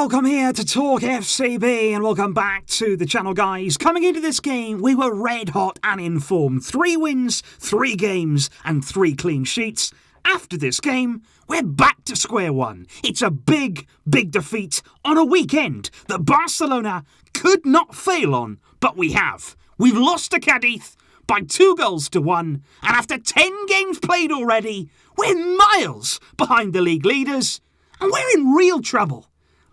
welcome here to TalkFCB and welcome back to the channel, guys. Coming into this game, we were red hot and informed. 3 wins, 3 games and 3 clean sheets. After this game, we're back to square one. It's a big defeat on a weekend that Barcelona could not fail on, but we have. We've lost to Cadiz by 2-1, and after 10 games played already, we're miles behind the league leaders, and we're in real trouble.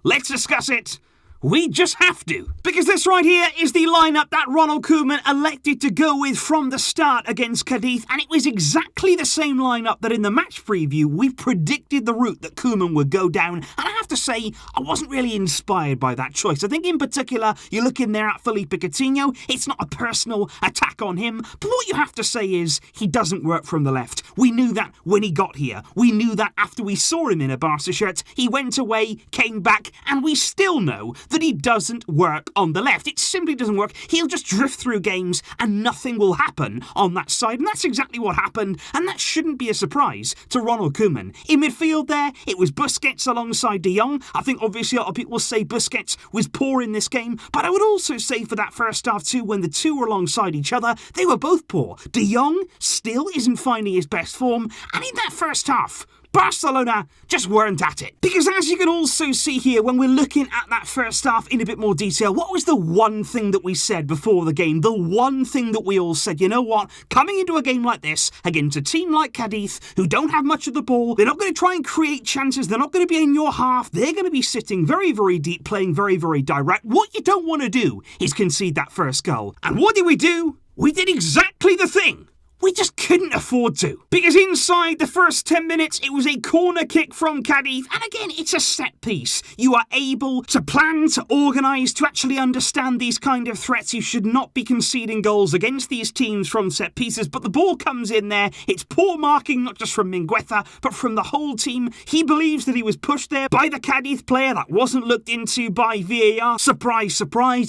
Let's discuss it. We just have to. Because this right here is the lineup that Ronald Koeman elected to go with from the start against Cadiz, and it was exactly the same lineup that in the match preview we predicted the route that Koeman would go down, and I have to say I wasn't really inspired by that choice. I think in particular you look in there at Felipe Coutinho, it's not a personal attack on him, but what you have to say is he doesn't work from the left. We knew that when he got here. We knew that after we saw him in a Barca shirt. He went away, came back, and we still know that he doesn't work on the left. It simply doesn't work. He'll just drift through games and nothing will happen on that side. And that's exactly what happened. And that shouldn't be a surprise to Ronald Koeman. In midfield there, it was Busquets alongside De Jong. I think obviously a lot of people say Busquets was poor in this game. But I would also say for that first half too, when the two were alongside each other, they were both poor. De Jong still isn't finding his best form. And in that first half, Barcelona just weren't at it. Because as you can also see here, when we're looking at that first half in a bit more detail, what was the one thing that we said before the game? The one thing that we all said, you know what? Coming into a game like this, against a team like Cadiz, who don't have much of the ball, they're not going to try and create chances, they're not going to be in your half, they're going to be sitting very deep, playing very direct. What you don't want to do is concede that first goal. And what did we do? We did exactly the thing we just couldn't afford to. Because inside the first 10 minutes, it was a corner kick from Cadiz. And again, it's a set piece. You are able to plan, to organise, to actually understand these kind of threats. You should not be conceding goals against these teams from set pieces. But the ball comes in there. It's poor marking, not just from Mingueza, but from the whole team. He believes that he was pushed there by the Cadiz player. That wasn't looked into by VAR. Surprise.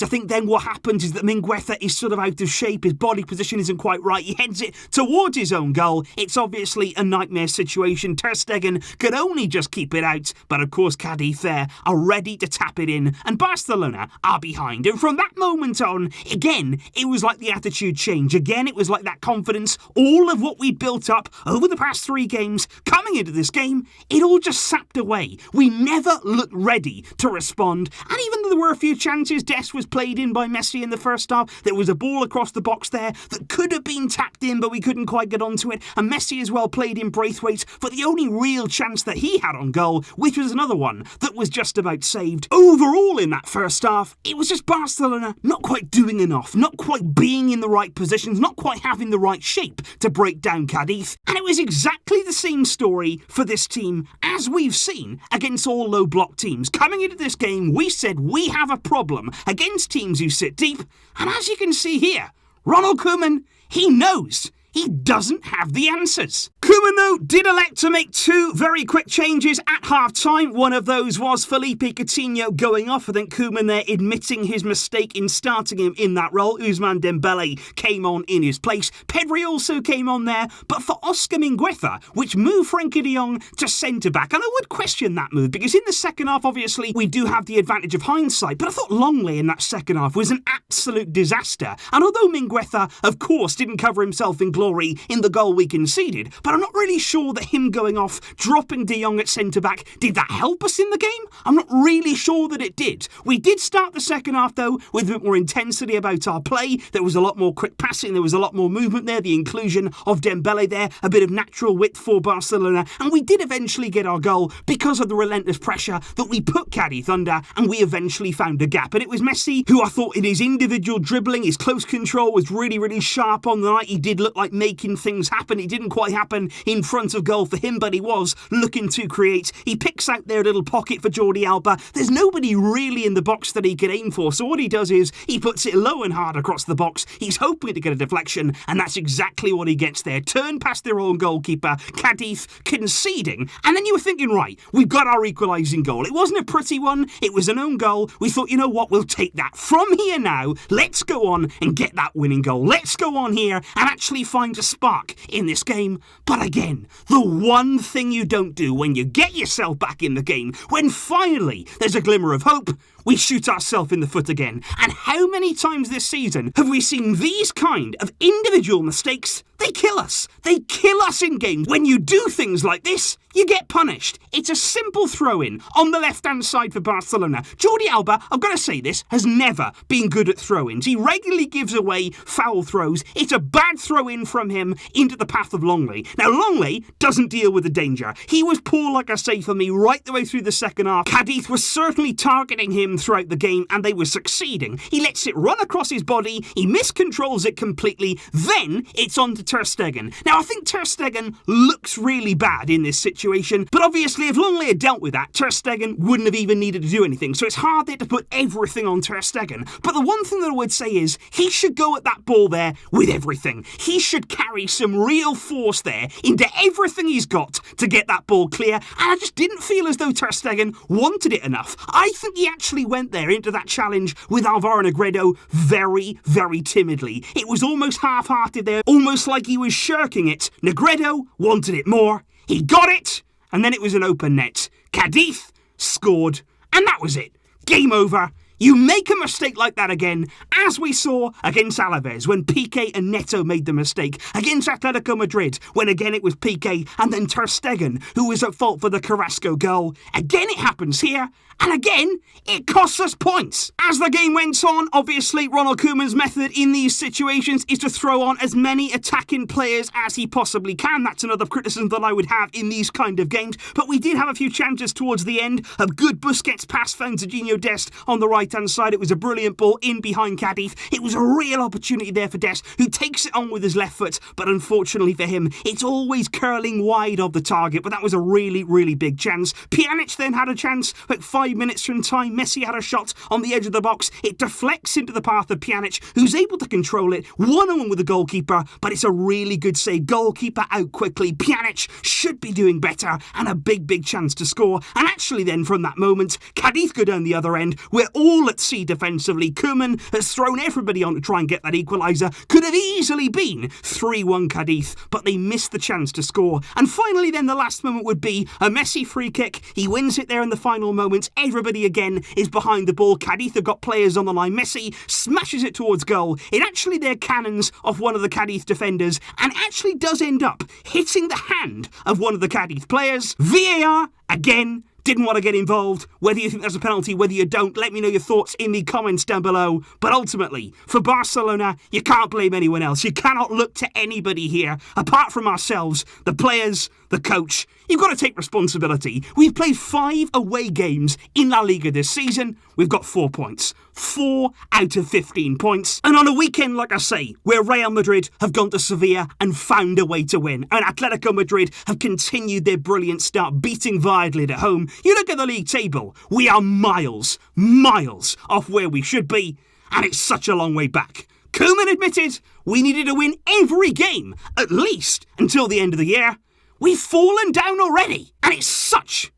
I think then what happens is that Mingueza is sort of out of shape. His body position isn't quite right. He heads it towards his own goal. It's obviously a nightmare situation. Ter Stegen could only just keep it out, but of course Cadiz there are ready to tap it in, and Barcelona are behind. And from that moment on, again, it was like the attitude change. Again, it was like that confidence. All of what we built up over the past 3 games, coming into this game, it all just sapped away. We never looked ready to respond, and even though there were a few chances, Des was played in by Messi in the first half, there was a ball across the box there that could have been tapped in, but we couldn't quite get onto it, and Messi as well played in Braithwaite for the only real chance that he had on goal, which was another one that was just about saved. Overall in that first half, it was just Barcelona not quite doing enough, not quite being in the right positions, not quite having the right shape to break down Cadiz, and it was exactly the same story for this team as we've seen against all low block teams. Coming into this game, we said we have a problem against teams who sit deep, and as you can see here, Ronald Koeman, he knows. He doesn't have the answers. Koeman, though, did elect to make 2 very quick changes at half-time. One of those was Felipe Coutinho going off. I think Koeman there admitting his mistake in starting him in that role. Ousmane Dembele came on in his place. Pedri also came on there, but for Oscar Mingueza, which moved Frenkie de Jong to centre-back. And I would question that move, because in the second half, obviously, we do have the advantage of hindsight, but I thought Longley in that second half was an absolute disaster. And although Mingueza, of course, didn't cover himself in glory in the goal we conceded, but I'm not really sure that him going off, dropping De Jong at centre-back, did that help us in the game? I'm not really sure that it did. We did start the second half, though, with a bit more intensity about our play. There was a lot more quick passing, there was a lot more movement there, the inclusion of Dembele there, a bit of natural width for Barcelona, and we did eventually get our goal because of the relentless pressure that we put Cadiz under, and we eventually found a gap. And it was Messi, who I thought in his individual dribbling, his close control was really sharp on the night. He did look like making things happen. It didn't quite happen in front of goal for him, but he was looking to create. He picks out their little pocket for Jordi Alba. There's nobody really in the box that he could aim for, so what he does is he puts it low and hard across the box. He's hoping to get a deflection, and that's exactly what he gets there. Turn past their own goalkeeper, Cadiz conceding, and then you were thinking, right, we've got our equalising goal. It wasn't a pretty one, it was an own goal. We thought, you know what, we'll take that. From here now, let's go on and get that winning goal. Let's go on here and actually find a spark in this game, but But again, the one thing you don't do when you get yourself back in the game, when finally there's a glimmer of hope, we shoot ourselves in the foot again. And how many times this season have we seen these kind of individual mistakes? They kill us. They kill us in games. When you do things like this, you get punished. It's a simple throw-in on the left-hand side for Barcelona. Jordi Alba, I've got to say this, has never been good at throw-ins. He regularly gives away foul throws. It's a bad throw-in from him into the path of Lenglet. Now, Lenglet doesn't deal with the danger. He was poor, like I say, for me, right the way through the second half. Cadiz was certainly targeting him throughout the game, and they were succeeding. He lets it run across his body, he miscontrols it completely, then it's on to Ter Stegen. Now, I think Ter Stegen looks really bad in this situation, but obviously if Lenglet had dealt with that, Ter Stegen wouldn't have even needed to do anything, so it's hard there to put everything on Ter Stegen. But the one thing that I would say is, he should go at that ball there with everything. He should carry some real force there into everything he's got to get that ball clear, and I just didn't feel as though Ter Stegen wanted it enough. I think he actually went there into that challenge with Alvaro Negredo very, very timidly. It was almost half-hearted there, almost like he was shirking it. Negredo wanted it more, he got it, and then it was an open net. Cadiz scored, and that was it. Game over. You make a mistake like that again, as we saw against Alaves when Piqué and Neto made the mistake, against Atletico Madrid when again it was Piqué and then Ter Stegen who was at fault for the Carrasco goal. Again it happens here, and again it costs us points. As the game went on, obviously Ronald Koeman's method in these situations is to throw on as many attacking players as he possibly can. That's another criticism that I would have in these kind of games, but we did have a few chances towards the end. A good Busquets pass found Serginho Dest on the right-hand side. It was a brilliant ball in behind Cadiz. It was a real opportunity there for Dest, who takes it on with his left foot, but unfortunately for him, it's always curling wide of the target, but that was a really, really big chance. Pjanic then had a chance, about 5 minutes from time. Messi had a shot on the edge of the box. It deflects into the path of Pjanic, who's able to control it, one-on-one with the goalkeeper, but it's a really good save. Goalkeeper out quickly. Pjanic should be doing better, and a big, big chance to score. And actually then, from that moment, Cadiz go down the other end. We're all at sea defensively. Koeman has thrown everybody on to try and get that equaliser. Could have easily been 3-1 Cadiz, but they missed the chance to score. And finally then, the last moment would be a Messi free kick. He wins it there in the final moments. Everybody again is behind the ball. Cadiz have got players on the line. Messi smashes it towards goal. It actually there cannons off one of the Cadiz defenders, and actually does end up hitting the hand of one of the Cadiz players. VAR again didn't want to get involved. Whether you think there's a penalty, whether you don't, let me know your thoughts in the comments down below. But ultimately, for Barcelona, you can't blame anyone else. You cannot look to anybody here, apart from ourselves, the players, the coach. You've got to take responsibility. We've played 5 away games in La Liga this season. We've got 4 points. 4 out of 15 points. And on a weekend, like I say, where Real Madrid have gone to Sevilla and found a way to win, and Atletico Madrid have continued their brilliant start, beating Valladolid at home, you look at the league table, we are miles off where we should be, and it's such a long way back. Koeman admitted we needed to win every game, at least until the end of the year. We've fallen down already, and it's such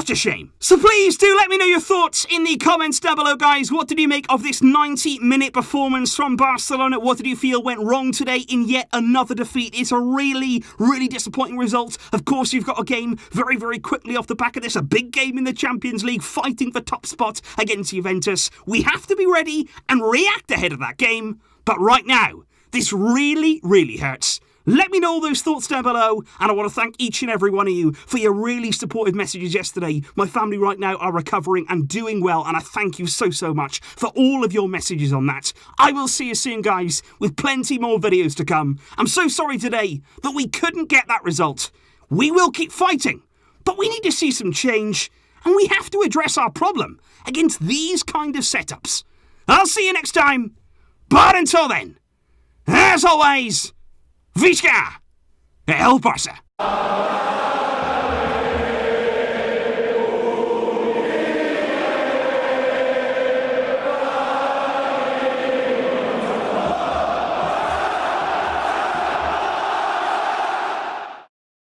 a shame. So please do let me know your thoughts in the comments down below, guys. What did you make of this 90-minute performance from Barcelona? What did you feel went wrong today in yet another defeat? It's a really, really disappointing result. Of course, you've got a game very, very quickly off the back of this. A big game in the Champions League, fighting for top spot against Juventus. We have to be ready and react ahead of that game. But right now, this really, really hurts. Let me know all those thoughts down below, and I want to thank each and every one of you for your really supportive messages yesterday. My family right now are recovering and doing well, and I thank you so much for all of your messages on that. I will see you soon, guys, with plenty more videos to come. I'm so sorry today that we couldn't get that result. We will keep fighting, but we need to see some change, and we have to address our problem against these kind of setups. I'll see you next time, but until then, as always, Visca! El Barça!